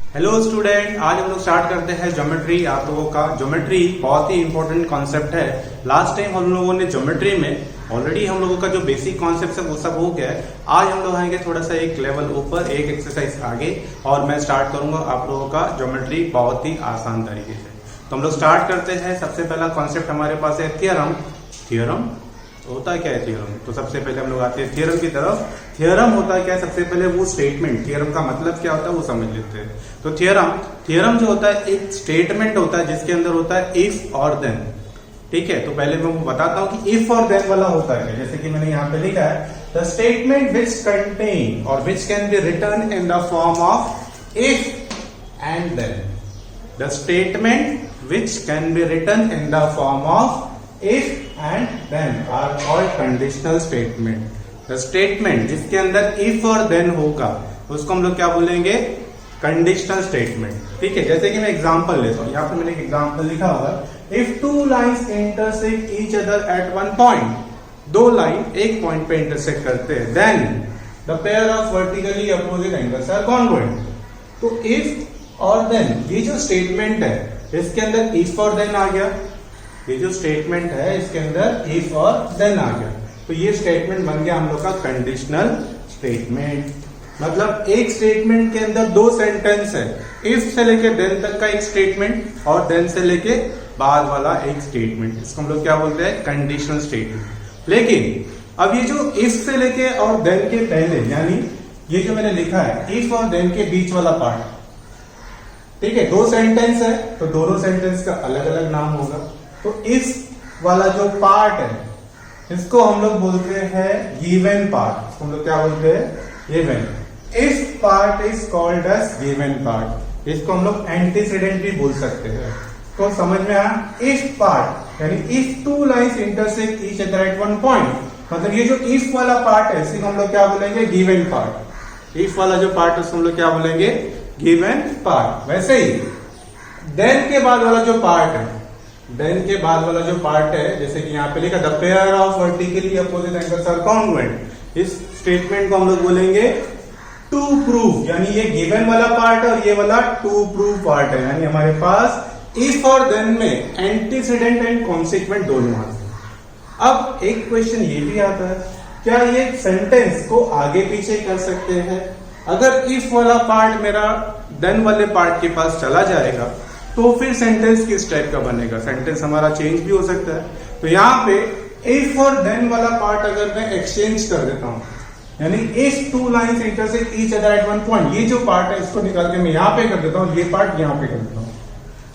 Hello student, आज हम लोग स्टार्ट करते हैं ज्योमेट्री। आप लोगों का ज्योमेट्री बहुत ही इंपॉर्टेंट कॉन्सेप्ट है। लास्ट टाइम हम लोगों ने ज्योमेट्री में ऑलरेडी हम लोगों का जो बेसिक कॉन्सेप्ट है वो सब हो गया है। आज हम लोग आएंगे थोड़ा सा एक लेवल ऊपर, एक एक्सरसाइज आगे, और मैं स्टार्ट करूंगा आप लोगों का ज्योमेट्री बहुत ही आसान तरीके से। तो हम लोग स्टार्ट करते हैं। सबसे पहला कॉन्सेप्ट हमारे पास है थियरम। थियरम होता क्या है? थियरम तो सबसे पहले हम लोग आते हैं थियरम की तरफ। थियरम होता क्या है? सबसे पहले वो स्टेटमेंट, थियरम का मतलब क्या होता है वो समझ लेते हैं। तो थियरम जो होता है एक स्टेटमेंट होता है जिसके अंदर होता है इफ और देन। ठीक है, तो पहले मैं बताता हूं कि इफ और देन वाला होता है। जैसे कि मैंने यहाँ पे लिखा है द स्टेटमेंट विच कंटेन और which can be return in the form of if and then. The statement which can be return in the form of if and then are called conditional statement। the statement जिसके अंदर if और then होगा उसको हम लोग क्या बोलेंगे? Conditional statement. ठीक है, जैसे कि मैं एग्जांपल लेता हूं। यहाँ पे मैंने एक एग्जांपल लिखा होगा if two lines intersect each other at one point. दो लाइन एक पॉइंट पे इंटरसेक्ट करते हैं, then the pair of vertically opposite angles are congruent. तो इफ और देन ये जो स्टेटमेंट है इसके अंदर इफ और देन आ गया। ये जो स्टेटमेंट है इसके अंदर इफ और देन आ गया, तो ये स्टेटमेंट बन गया हम लोग का कंडीशनल स्टेटमेंट। मतलब एक स्टेटमेंट के अंदर दो सेंटेंस है, इफ से लेके देन तक का एक स्टेटमेंट और देन से लेके बाद वाला एक स्टेटमेंट। इसको हम लोग क्या बोलते हैं? Conditional statement. लेकिन अब ये जो इफ से लेके और देन के पहले, यानी ये जो मैंने लिखा है इफ और देन के बीच वाला पार्ट, ठीक है, दो सेंटेंस है तो दोनों सेंटेंस का अलग अलग नाम होगा। तो इस वाला जो पार्ट है इसको हम लोग बोलते हैं गिवन पार्ट। इसको हम लोग क्या बोलते हैं? Given. If part is called as given part. इसको हम लोग एंटीसीडेंट भी बोल सकते हैं। तो समझ में आया? इफ पार्ट यानी if two lines intersect each other at one point, मतलब ये जो इफ वाला पार्ट है इसी को हम लोग क्या बोलेंगे? Given part. इफ वाला जो पार्ट है उसको हम लोग क्या बोलेंगे? Given part. वैसे ही देन के बाद वाला जो पार्ट है, देन के बाद वाला जो पार्ट है, जैसे कि यहाँ पे लिखा the pair of vertically opposite angles are congruent. इस स्टेटमेंट को हम लोग बोलेंगे टू प्रूव। यानी ये गिवन वाला पार्ट है और ये वाला टू प्रूव पार्ट है। यानी हमारे पास इफ और देन में एंटीसीडेंट एंड कॉन्सिक्वेंट दोनों आते हैं। अब एक क्वेश्चन ये भी आता है, क्या ये सेंटेंस को आगे पीछे कर सकते हैं? अगर इफ वाला पार्ट मेरा देन वाले पार्ट के पास चला जाएगा तो फिर सेंटेंस किस टाइप का बनेगा? सेंटेंस हमारा चेंज भी हो सकता है। तो यहाँ पे इफ और देन वाला पार्ट अगर मैं एक्सचेंज कर देता हूं, यानी if two lines intersect each other at one point, ये जो पार्ट है इसको निकाल के मैं यहाँ पे कर देता हूं, ये पार्ट यहाँ पे कर देता हूं।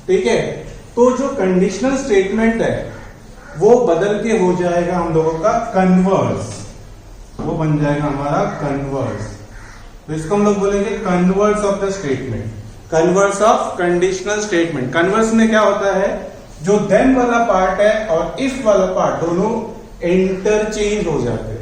ठीक है, तो जो कंडीशनल स्टेटमेंट है वो बदल के हो जाएगा हम लोगों का कन्वर्स। वो बन जाएगा हमारा कन्वर्स। तो इसको हम लोग बोलेंगे converse of the statement, converse of conditional statement. Converse में क्या होता है? जो देन वाला पार्ट है और इफ वाला पार्ट दोनों इंटरचेंज हो जाते हैं।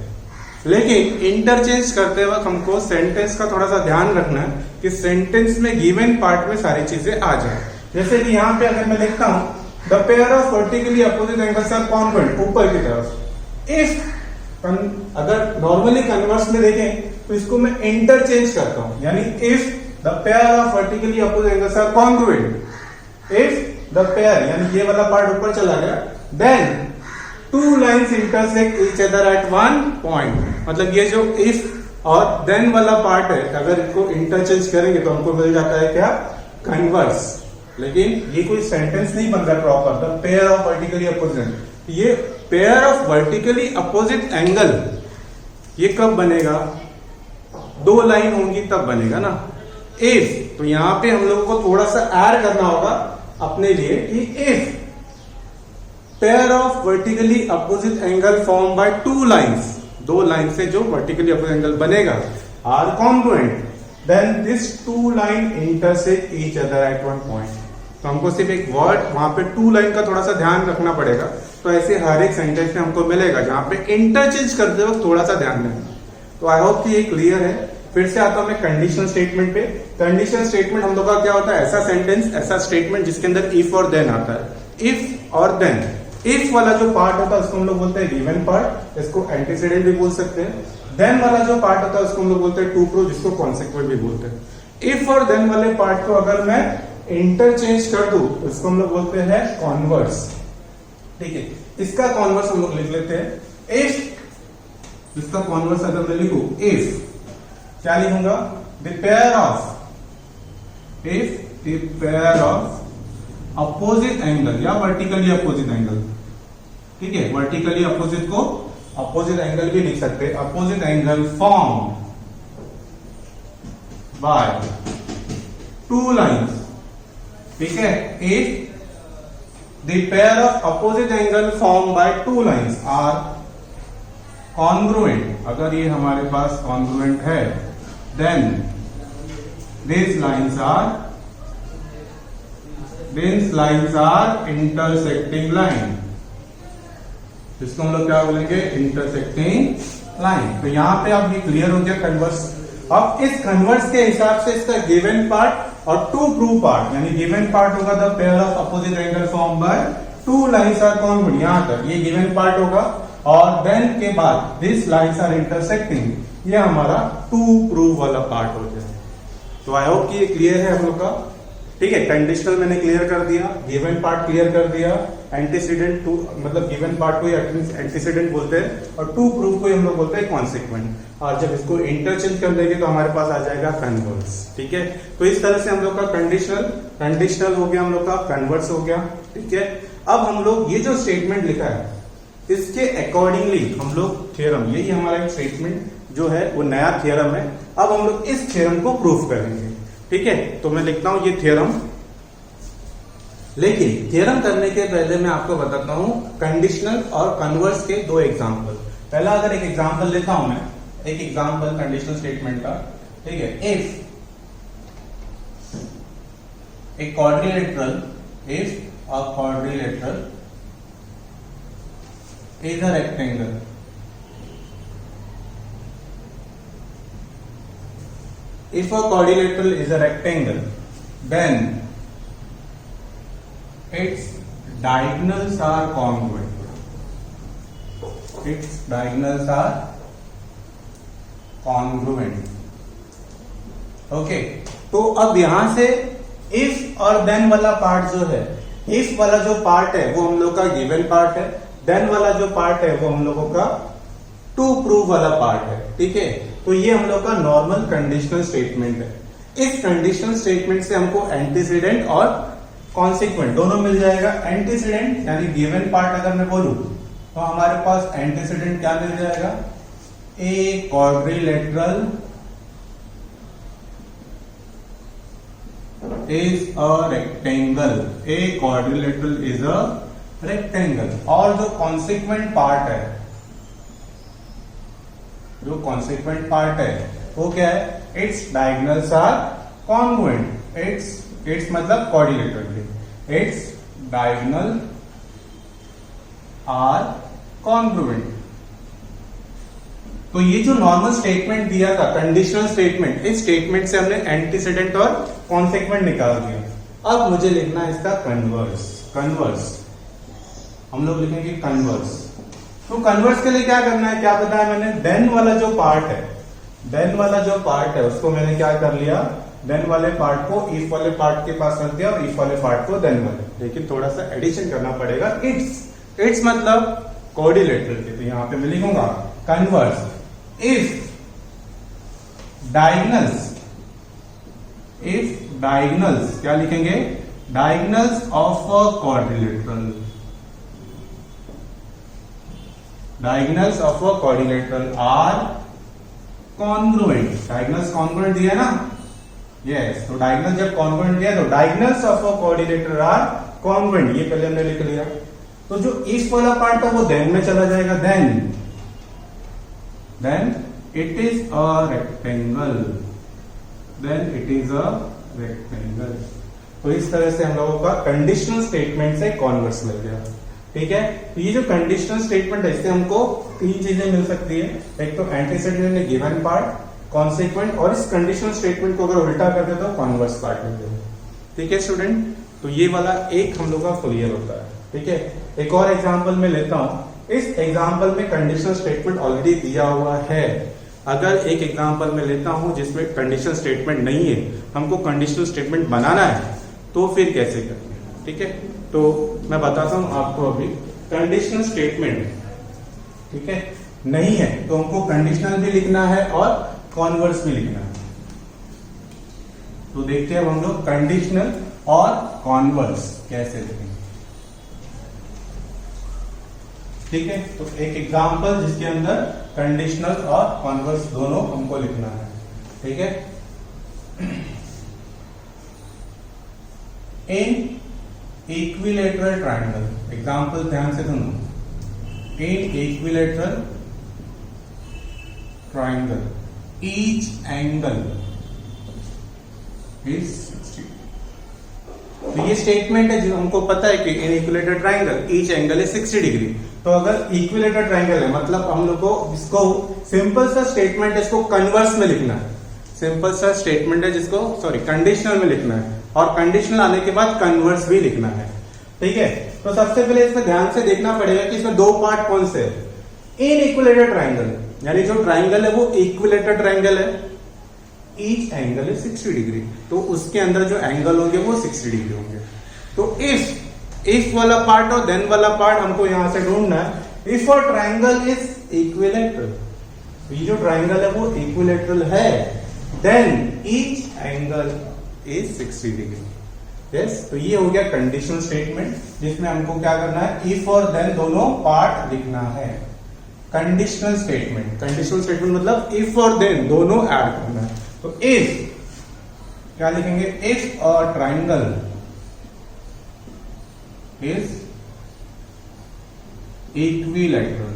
लेकिन इंटरचेंज करते वक्त हमको सेंटेंस का थोड़ा सा ध्यान रखना है कि सेंटेंस में गिवन पार्ट में सारी चीजें आ जाए। जैसे कि यहाँ पे अगर मैं लिखता हूं the pair of vertically opposite angles are congruent, ऊपर की तरफ। इफ अगर नॉर्मली कन्वर्स में देखें तो इसको मैं इंटरचेंज करता हूं, यानी if the pair of vertically opposite angles are congruent। if the pair यानी ये वाला पार्ट ऊपर चला गया, then two lines intersect each other at one point। मतलब ये जो if और then वाला पार्ट है अगर इनको इंटरचेंज करेंगे तो हमको मिल जाता है क्या? कन्वर्स। लेकिन ये कोई सेंटेंस नहीं बन रहा proper. The pair of vertically opposite, ये pair of vertically opposite angle ये कब बनेगा? दो लाइन होंगी तब बनेगा ना। इफ, तो यहां पे हम लोगों को थोड़ा सा ऐड करना होगा अपने लिए कि if pair of vertically opposite angle form by two lines, दो लाइन से जो वर्टिकली अपोजिट एंगल बनेगा are congruent, then this two line intersect each other at one point. तो हमको सिर्फ एक वर्ड वहां पे टू लाइन का थोड़ा सा ध्यान रखना पड़ेगा। तो ऐसे हर एक सेंटेंस में हमको मिलेगा जहां पे इंटरचेंज करते वक्त थोड़ा सा ध्यान देना। तो आई होप कि ये क्लियर है। फिर से आता हूं मैं कंडीशनल स्टेटमेंट पे। कंडीशनल स्टेटमेंट हम लोग का क्या होता है? ऐसा सेंटेंस, ऐसा स्टेटमेंट जिसके अंदर इफ और देन आता है। इफ और देन, इफ वाला जो पार्ट होता है उसको हम लोग बोलते हैं गिवन पार्ट, इसको एंटीसीडेंट भी बोल सकते हैं। देन वाला जो पार्ट होता है उसको हम लोग बोलते हैं टू प्रूव, जिसको कॉन्सिक्वेंट भी बोलते हैं। इफ और देन वाले पार्ट को अगर मैं इंटरचेंज कर दूं, इसको हम लोग बोलते हैं कॉन्वर्स। ठीक है, इसका कॉन्वर्स हम लोग लिख लेते हैं इफ। इसका कॉन्वर्स अगर मैं लिखूं इफ, क्या लिखूंगा? The pair of, if the pair of opposite angle या वर्टिकली अपोजिट एंगल, ठीक है, वर्टिकली अपोजिट को अपोजिट एंगल भी लिख सकते हैं, opposite angle form by two lines, ठीक है, if the pair of opposite angle formed by two lines are congruent, अगर ये हमारे पास congruent है, then these lines are intersecting line, इसको हम लोग क्या बोलेंगे? Intersecting line. तो यहां पे अब ये क्लियर हो गया कन्वर्स। अब इस कन्वर्स के हिसाब से इसका गिवन पार्ट और टू प्रूव पार्ट, यानी गिवन पार्ट होगा the pair of opposite angle form by two lines are congruent, यहां तक ये गिवन पार्ट होगा, और देन के बाद दिस लाइंस आर इंटरसेक्टिंग, ये हमारा टू प्रूव वाला पार्ट हो जाए। तो आई होप कि ये क्लियर है हम लोग का। ठीक है, कंडीशनल मैंने क्लियर कर दिया, गिवन पार्ट क्लियर कर दिया, एंटीसीडेंट टू मतलब गिवन पार्ट को एंटीसीडेंट बोलते हैं और टू प्रूव को हम लोग बोलते हैं कॉन्सिक्वेंट। और जब इसको इंटरचेंज कर देंगे तो हमारे पास आ जाएगा कन्वर्स। ठीक है, तो इस तरह से हम लोग का कंडीशनल हो गया, हम लोग का कन्वर्स हो गया। ठीक है, अब हम लोग ये जो स्टेटमेंट लिखा है इसके अकॉर्डिंगली हम लोग थ्योरम, यही हमारा एक स्टेटमेंट जो है वो नया थ्योरम है, अब हम लोग इस थ्योरम को प्रूफ करेंगे। ठीक है, तो मैं लिखता हूं ये थ्योरम, लेकिन थ्योरम करने के पहले मैं आपको बताता हूं कंडीशनल और कन्वर्स के दो एग्जांपल। पहला अगर एक एग्जांपल लेता हूं मैं, एक एग्जांपल कंडीशनल स्टेटमेंट का। ठीक है, if a quadrilateral is a quadrilateral is a rectangle, if a quadrilateral is a rectangle then its diagonals are congruent, its diagonals are congruent। Okay, तो अब यहां से इफ और देन वाला पार्ट जो है, इफ वाला जो पार्ट है वो हम लोग का गिवन पार्ट है, देन वाला जो पार्ट है वो हम लोगों का टू प्रूव वाला पार्ट है। ठीक है, तो ये हम लोग का नॉर्मल कंडीशनल स्टेटमेंट है। इस कंडीशनल स्टेटमेंट से हमको एंटीसीडेंट और कॉन्सिक्वेंट दोनों मिल जाएगा। एंटीसीडेंट यानी गिवन पार्ट अगर मैं बोलूं तो हमारे पास एंटीसीडेंट क्या मिल जाएगा? A quadrilateral is a rectangle, a quadrilateral is a rectangle। और जो consequent part है, जो consequent part है वो क्या है? its diagonals are congruent, its मतलब quadrilateral, its diagonal are congruent। तो ये जो नॉर्मल स्टेटमेंट दिया था कंडीशनल स्टेटमेंट, इस स्टेटमेंट से हमने एंटीसीडेंट और कॉन्सिक्वेंट निकाल दिया। अब मुझे लिखना है इसका कन्वर्स हम लोग लिखेंगे कन्वर्स। तो कन्वर्स के लिए क्या करना है, क्या बताया मैंने? देन वाला जो पार्ट है, देन वाला जो पार्ट है उसको मैंने क्या कर लिया? देन वाले पार्ट को इफ वाले पार्ट के पास रख दिया और इफ वाले पार्ट को देन वाले। लेकिन थोड़ा सा एडिशन करना पड़ेगा। इट्स मतलब कोऑर्डिनेटर के, तो यहां पे मैं लिखूंगा कन्वर्स if diagonals क्या लिखेंगे? diagonals of a quadrilateral, diagonals of a quadrilateral are congruent। diagonals congruent दिया ना? yes, तो diagonal जब congruent दिया तो diagonals of a quadrilateral are congruent, ये पहले हमने लिख लिया। तो जो if वाला पार्ट है वो then में चला जाएगा, then it is a rectangle, then it is a rectangle। तो इस तरह से हम लोगों का कंडीशनल स्टेटमेंट से कॉन्वर्स मिल गया। ठीक है, तो ये जो कंडीशनल स्टेटमेंट है इससे हमको तीन चीजें मिल सकती है, एक तो एंटीसीडेंट गिवन पार्ट, कॉन्सिक्वेंट, और इस कंडीशनल स्टेटमेंट को अगर उल्टा कर दे तो कॉन्वर्स पार्ट मिल जाएगा। ठीक है स्टूडेंट, तो ये वाला एक हम लोग का क्लियर होता है। ठीक है, एक और एग्जाम्पल में लेता हूं। इस एग्जाम्पल में कंडीशनल स्टेटमेंट ऑलरेडी दिया हुआ है, अगर एक एग्जांपल मैं लेता हूं जिसमें कंडीशनल स्टेटमेंट नहीं है, हमको कंडीशनल स्टेटमेंट बनाना है, तो फिर कैसे करें? ठीक है, तो मैं बताता हूं आपको अभी। कंडीशनल स्टेटमेंट, ठीक है, नहीं है तो हमको कंडीशनल भी लिखना है और कॉन्वर्स भी लिखना है। तो देखते हैं हम लोग कंडीशनल और कॉन्वर्स कैसे लिखेंगे। ठीक है, तो एक एग्जांपल जिसके अंदर कंडीशनल और कॉन्वर्स दोनों हमको लिखना है। ठीक है, इन इक्विलेटरल ट्राइंगल, एग्जांपल ध्यान से सुनो। इन equilateral triangle each angle is 60। तो ये स्टेटमेंट है जो हमको पता है कि इन equilateral triangle each angle is 60 degree. तो अगर इक्विलेटरल ट्राइंगल है मतलब हम लोग को इसको सिंपल सा स्टेटमेंट है, इसको कन्वर्स में लिखना है। सिंपल सा स्टेटमेंट है जिसको कंडीशनल में लिखना है और कंडीशनल आने के बाद कन्वर्स भी लिखना है। ठीक है, तो सबसे पहले इसमें ध्यान से देखना पड़ेगा कि इसमें दो पार्ट कौन से है। इन इक्विलेटरल ट्राइंगल यानी जो ट्राइंगल है वो इक्विलेटरल ट्राइंगल है, ईच एंगल इज 60 डिग्री, तो उसके अंदर जो एंगल होंगे वो 60 डिग्री होंगे। तो इफ वाला पार्ट और देन वाला पार्ट हमको यहां से ढूंढना है। इफ और ट्राइंगल इज इक्विलेटरल, ये जो ट्राइंगल है वो इक्विलेटरल है, then each angle is 60 degree. Yes, तो ये हो गया कंडीशनल स्टेटमेंट जिसमें हमको क्या करना है, इफ और देन दोनों पार्ट लिखना है। कंडीशनल स्टेटमेंट मतलब इफ और देन दोनों ऐड करना है। तो इफ क्या लिखेंगे, if a triangle is equilateral,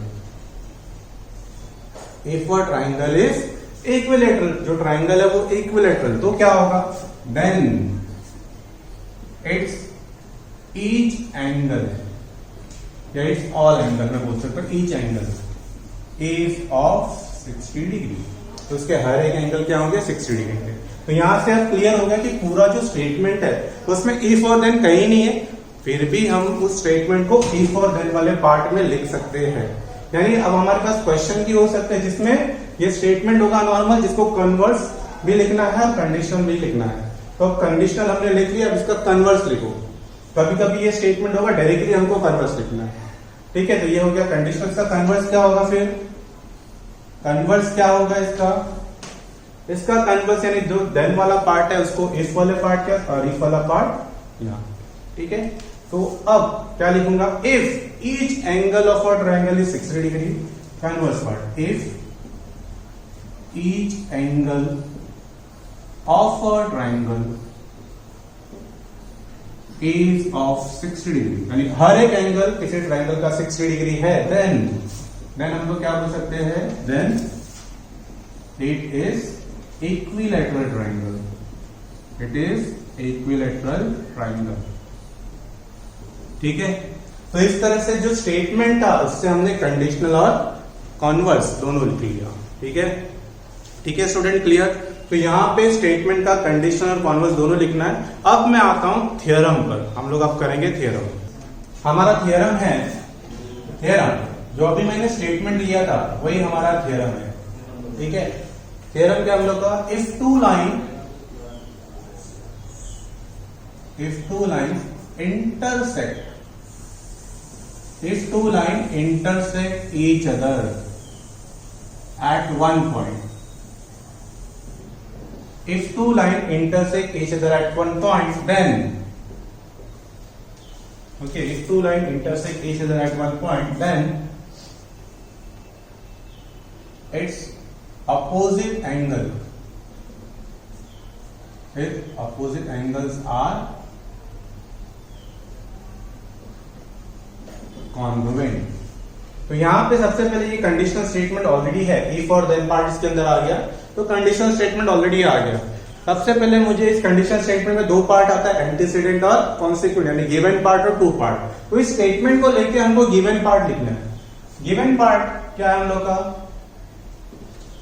if a triangle is equilateral, जो ट्राइंगल है वो इक्विलेटरल, तो क्या होगा, देन इट्स ईच एंगल या इट्स ऑल एंगल, मैं बोल सकता हूं each angle is of 60 degree. तो उसके हर एक एंगल क्या होंगे, 60 डिग्री के। तो यहां से अब क्लियर हो गया कि पूरा जो स्टेटमेंट है उसमें इफ और देन कहीं नहीं है, फिर भी हम उस स्टेटमेंट को इफ और देन वाले पार्ट में लिख सकते हैं। यानी अब हमारे पास क्वेश्चन भी हो सकते हैं जिसमें ये स्टेटमेंट होगा नॉर्मल, जिसको कन्वर्स भी लिखना है और कंडीशनल भी लिखना है। तो कंडीशनल हमने लिख लिया, अब इसका कन्वर्स लिखो। कभी कभी ये स्टेटमेंट होगा डायरेक्टली हमको कन्वर्स लिखना है। ठीक है, तो ये हो गया कंडीशनल का कन्वर्स क्या होगा, फिर कन्वर्स क्या होगा इसका कन्वर्स यानी जो देन वाला पार्ट है उसको इफ वाले पार्ट क्या और इफ वाला पार्ट यहां। ठीक है, तो अब क्या लिखूंगा, if each angle of a triangle is 60 degree, converse part if each angle of a triangle is of 60 degree, यानी हर एक एंगल किसी ट्राइंगल का 60 डिग्री है, देन हम लोग क्या बोल सकते हैं, then it is equilateral triangle, it is equilateral triangle. ठीक है, तो इस तरह से जो स्टेटमेंट था उससे हमने कंडीशनल और कॉन्वर्स दोनों लिख लिया। ठीक है, ठीक है स्टूडेंट, क्लियर। तो यहां पे स्टेटमेंट का कंडीशनल और कॉन्वर्स दोनों लिखना है। अब मैं आता हूं थियरम पर, हम लोग अब करेंगे थियरम। हमारा थियरम है, थियरम जो अभी मैंने स्टेटमेंट लिया था वही हमारा थियरम है। ठीक है, थियरम क्या हम लोग का, if two line intersect, if two lines intersect each other at one point, if two lines intersect each other at one point, then okay, if two lines intersect each other at one point, then its opposite angle, if opposite angles are congruent. तो यहां पे सबसे पहले ये conditional statement already है, if और then part इसके अंदर आ गया, तो कंडीशनल स्टेटमेंट ऑलरेडी आ गया। सबसे पहले मुझे इस कंडीशनल स्टेटमेंट में दो पार्ट आता है, एंटीसीडेंट और कॉन्सिक्वेंट, यानी गिवन पार्ट और टू पार्ट। तो इस स्टेटमेंट को लेके हमको गिवन पार्ट लिखना है। गिवन पार्ट क्या है हम लोग का,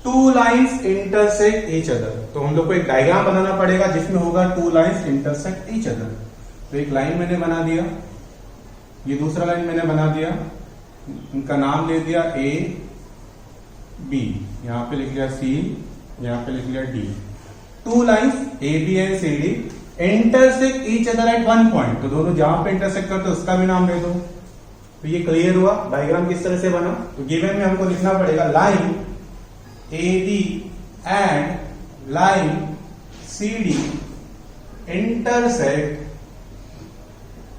to lines intersect each other. तो हम लोग को एक डायग्राम बनाना पड़ेगा जिसमें होगा to lines intersect each other. तो एक लाइन मैंने बना दिया, ये दूसरा लाइन मैंने बना दिया, इनका नाम ले दिया ए बी, यहाँ पे लिख लिया सी, यहाँ पे लिख लिया D. Two lines A B and C D intersect each other at one point, तो दोनों जहां पे इंटरसेक्ट करते हैं उसका भी नाम दे दो। तो ये क्लियर हुआ। डायग्राम किस तरह से बना, तो गिवन में हमको लिखना पड़ेगा line A D and line C D intersect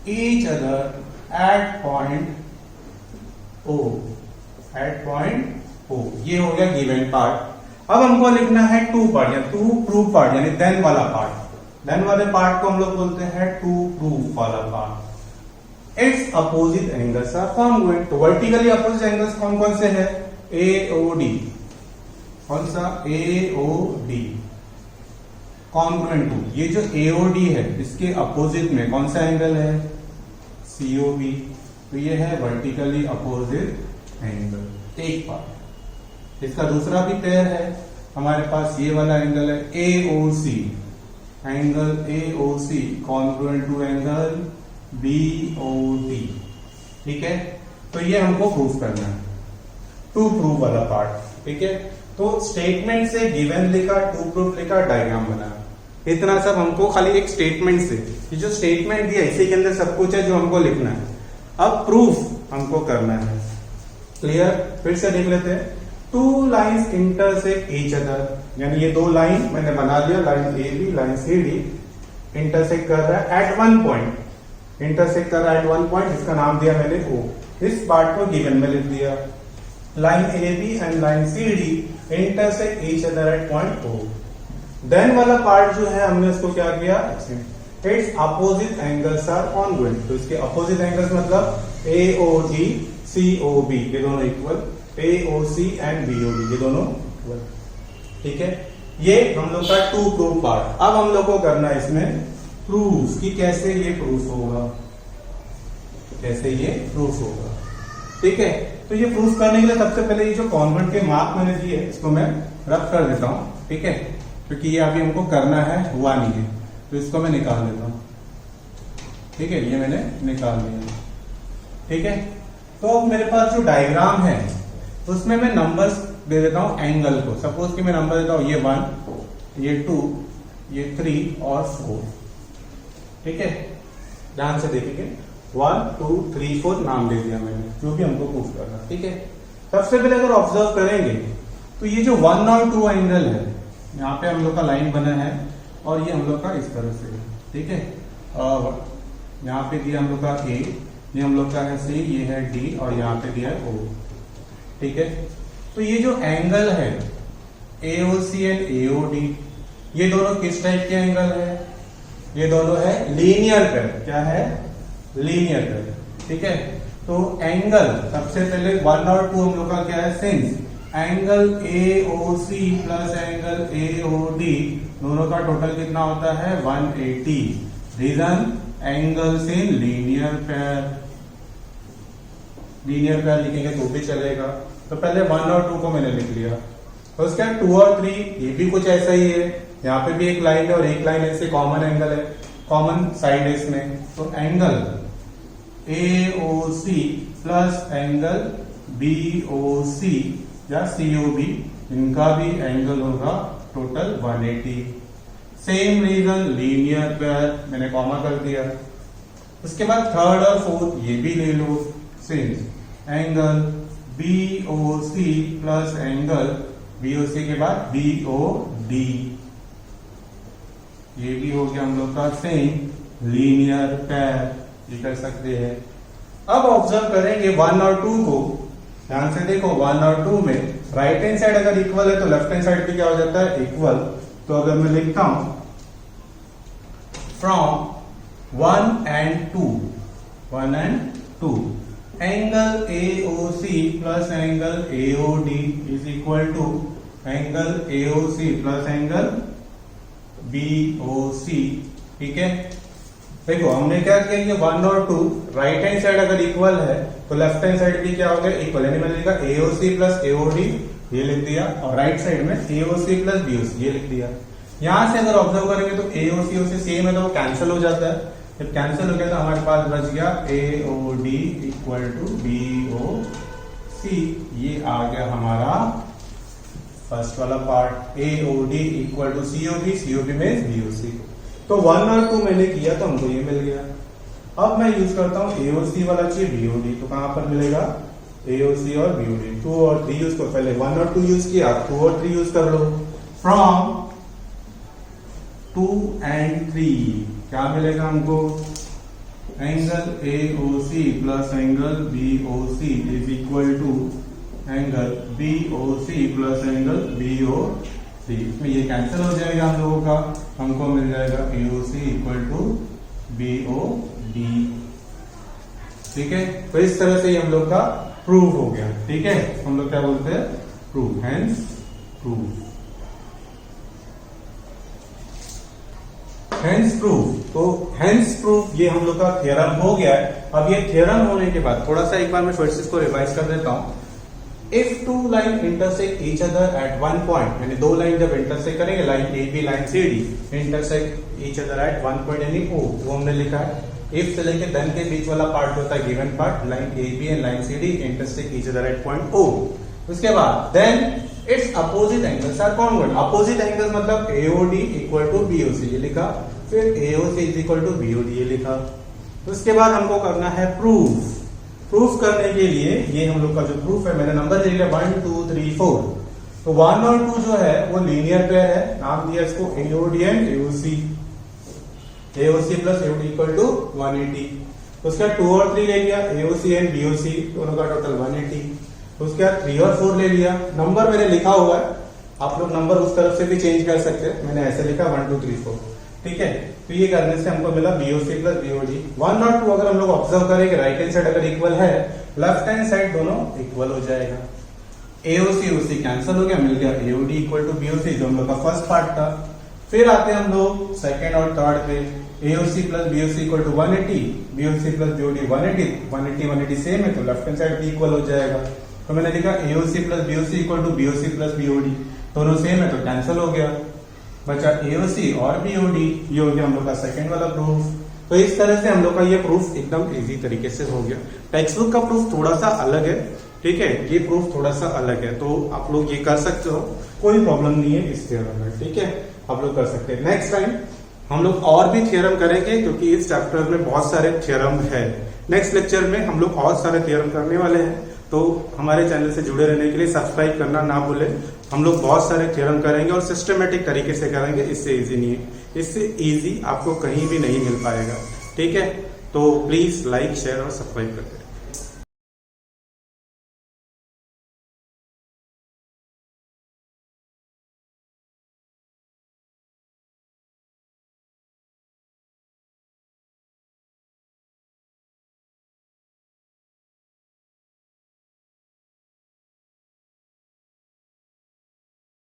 each other at point O, at point O. ये हो गया गिवन पार्ट। अब हमको लिखना है टू पार्ट या टू प्रूफ पार्ट, यानी देन वाला पार्ट। देन वाले पार्ट को हम लोग बोलते हैं टू प्रूफ वाला part. It's opposite angles are congruent, तो वर्टिकली अपोजिट एंगल्स कौन कौन से है, ए ओ डी, कौन सा, ए ओ डी कॉन्ग्रुएंट टू। ये जो ए ओ डी है इसके अपोजिट में कौन सा एंगल है, सी ओ बी, तो ये है वर्टिकली अपोजिट एंगल, एक पार्ट। इसका दूसरा भी पेयर है हमारे पास, ये वाला एंगल है A O C, angle A O C congruent to angle B O D, ठीक है। तो ये हमको प्रूफ करना है, टू प्रूफ वाला पार्ट, ठीक है। तो स्टेटमेंट से गिवन लिखा, टू प्रूफ लिखा, डायग्राम बना, इतना सब हमको खाली एक स्टेटमेंट से, ये जो स्टेटमेंट दिया इसी के अंदर सब कुछ है जो हमको लिखना है। अब प्रूफ हमको करना है, क्लियर। फिर से देख लेते हैं, two lines intersect each other, यानी ये दो लाइन मैंने बना लिया, line A B line C D intersect कर रहा है एट वन पॉइंट, इंटरसेक्ट कर रहा है एट वन पॉइंट, इसका नाम दिया मैंने ओ। इस पार्ट को गिवन में लिख दिया, line A B and line C D intersect each other at point O. Then वाला पार्ट जो है हमने उसको क्या किया, it's opposite angles are congruent, तो इसके अपोजिट एंगल्स मतलब ए ओ डी सी ओ बी, ये दोनों equal, A O C and B O D ये दोनों इक्वल, ठीक है। ये हम लोग का टू प्रूफ पार्ट। अब हम लोग को करना है इसमें प्रूफ कि कैसे ये प्रूफ होगा, कैसे ये प्रूफ होगा, ठीक है। तो ये प्रूफ करने के लिए सबसे पहले ये जो कॉन्वेंट के मार्क मैंने दिए इसको मैं रफ कर देता हूं, ठीक है, क्योंकि ये अभी हमको करना है, हुआ नहीं है, तो इसको मैं निकाल देता हूं, ठीक है। ये मैंने निकाल दिया, ठीक है। तो अब मेरे पास जो डायग्राम है उसमें मैं नंबर्स दे देता हूं एंगल को। सपोज कि मैं नंबर देता हूं ये 1, ये 2, ये 3 और 4, ठीक है। ध्यान से देखेंगे, 1 2 3 4 नाम दे दिया मैंने, जो भी हमको प्रूफ करना, ठीक है। सबसे पहले अगर ऑब्जर्व करेंगे तो ये जो 1 और 2 एंगल है, यहाँ पे हम लोग का लाइन बना है और ये हम लोग का इस तरह से है, ठीक है। यहाँ पे दिया हम लोग का ए, ये हम लोग का है सी, ये है डी और यहाँ पे दिया है ओ, ठीक है। तो ये जो एंगल है AOC एंड AOD, ये दोनों किस टाइप के एंगल है, ये दोनों है लीनियर पेयर, क्या है, लीनियर पेयर, ठीक है। तो एंगल सबसे पहले 1 और 2 हम लोग का क्या है, since angle AOC plus angle AOD दोनों का टोटल कितना होता है 180, reason angles in linear pair, linear pair लिखेंगे तो भी चलेगा। तो पहले 1 और 2 को मैंने लिख लिया, तो उसके बाद 2 और 3 ये भी कुछ ऐसा ही है, यहाँ पे भी एक लाइन है और एक लाइन ऐसे कॉमन एंगल है, कॉमन साइड है इसमें। तो angle AOC plus angle BOC या COB, इनका भी एंगल होगा total 180। Same reason linear pair, मैंने कॉमा कर दिया। उसके बाद थर्ड और फोर्थ ये भी ले लो, since angle BOC plus angle BOC के बाद BOD, ये भी हो गया हम लोग का सेम लीनियर पेयर, ये कर सकते हैं। अब ऑब्जर्व करेंगे 1 और 2 को, ध्यान से देखो 1 और 2 में राइट हैंड साइड अगर इक्वल है तो लेफ्ट हैंड साइड भी क्या हो जाता है, इक्वल। तो अगर मैं लिखता हूं from 1 and 2 angle AOC plus angle AOD is equal to angle AOC plus angle BOC, ठीक है। देखो हमने क्या किया, ये 1 और 2 राइट हैंड साइड अगर इक्वल है तो लेफ्ट हैंड साइड भी क्या हो गया, इक्वल, यानी मैंने लिखा AOC प्लस AOD ये लिख दिया, और राइट साइड में AOC प्लस BOC ये लिख दिया। यहां से अगर ऑब्जर्व करेंगे तो AOC OC सेम है तो वो कैंसिल हो जाता है, जब कैंसिल हो गया तो हमारे पास बच गया AOD इक्वल टू BOC, ये आ गया हमारा फर्स्ट वाला part AOD equal to COB, COB में BOC। तो 1 और 2 मैंने किया तो हमको ये मिल गया। अब मैं यूज करता हूँ AOC वाला चाहिए BOD, तो कहां पर मिलेगा AOC और BOD। 2 और 3 यूज करो, पहले 1 और 2 यूज किया, 2 और 3 यूज कर लो। फ्रॉम 2 and 3 क्या मिलेगा हमको, angle AOC plus angle BOC is equal to angle BOC plus angle BOC। इसमें ये कैंसिल हो जाएगा हम लोगों का, हमको मिल जाएगा AOC इक्वल टू BOD। ठीक है, तो इस तरह से हम लोग का प्रूव हो गया। ठीक है, हम लोग क्या बोलते हैं, prove, hence prove, hence proof. तो हेंस प्रूफ ये हम लोग का थ्योरम हो गया है। अब ये थ्योरम होने के बाद थोड़ा सा एक बार मैं फिर से इसको रिवाइज कर देता हूं। If two line intersect each other at one point, यानी दो लाइन जब इंटरसेक्ट करेंगे, line AB line CD intersect each other at one point यानी O, वो हमने लिखा है। इफ से लेके देन के बीच वाला पार्ट होता है given part, line AB and line CD intersect each other at point O। उसके बाद then it's opposite angles are congruent. Opposite angles मतलब AOD इक्वल टू BOC ये लिखा, फिर AOC is equal to BOD ये लिखा। उसके बाद हमको करना है प्रूफ। प्रूफ करने के लिए ये हम लोग का जो प्रूफ है, मैंने नंबर दे दिया 1 2 3 4। तो 1 और 2 जो है वो लीनियर पेयर है, नाम दिया इसको AOD and AOC। AOC plus AOD equal to 180। उसके बाद 2 और 3 ले लिया, AOC एंड BOC दोनों का टोटल 180। उसके बाद 3 और 4 ले लिया, नंबर मैंने लिखा हुआ है, आप लोग नंबर उस तरफ से भी चेंज कर सकते हैं, मैंने ऐसे लिखा 1 2 3 4। ठीक है, तो ये करने से हमको मिला BOC प्लस BOD। 1 और 2 अगर हम लोग ऑब्जर्व करेंगे, राइट हैंड साइड अगर इक्वल है, लेफ्ट हैंड साइड दोनों इक्वल हो जाएगा। AOC OC कैंसिल हो गया, मिल गया AOD इक्वल टू BOC जो हम लोग का फर्स्ट पार्ट था। फिर आते हैं हम लोग सेकेंड और थर्ड पे, AOC plus BOC equal to 180, BOC plus BOD 180, 180 180 same है तो लेफ्ट हैंड साइड भी इक्वल हो जाएगा। तो मैंने लिखा AOC plus BOC equal to BOC plus BOD, दोनों सेम है तो कैंसिल हो गया, बचा AOC और BOD। ये हो गया हम लोग का सेकंड वाला प्रूफ। तो इस तरह से हम लोग का ये प्रूफ एकदम इजी तरीके से हो गया। टेक्स्ट बुक का प्रूफ थोड़ा सा अलग है, ठीक है, ये प्रूफ थोड़ा सा अलग है, तो आप लोग ये कर सकते हो, कोई प्रॉब्लम नहीं है इस थ्योरम में। ठीक है, आप लोग कर सकते हैं। नेक्स्ट टाइम हम लोग और भी थ्योरम करेंगे, क्योंकि इस चैप्टर में बहुत सारे थ्योरम है। नेक्स्ट लेक्चर में हम लोग और सारे थ्योरम करने वाले हैं, तो हमारे चैनल से जुड़े रहने के लिए सब्सक्राइब करना ना भूलें। हम लोग बहुत सारे थ्योरम करेंगे और सिस्टमेटिक तरीके से करेंगे, इससे इजी नहीं है, इससे इजी आपको कहीं भी नहीं मिल पाएगा। ठीक है, तो प्लीज लाइक शेयर और सब्सक्राइब करते हैं।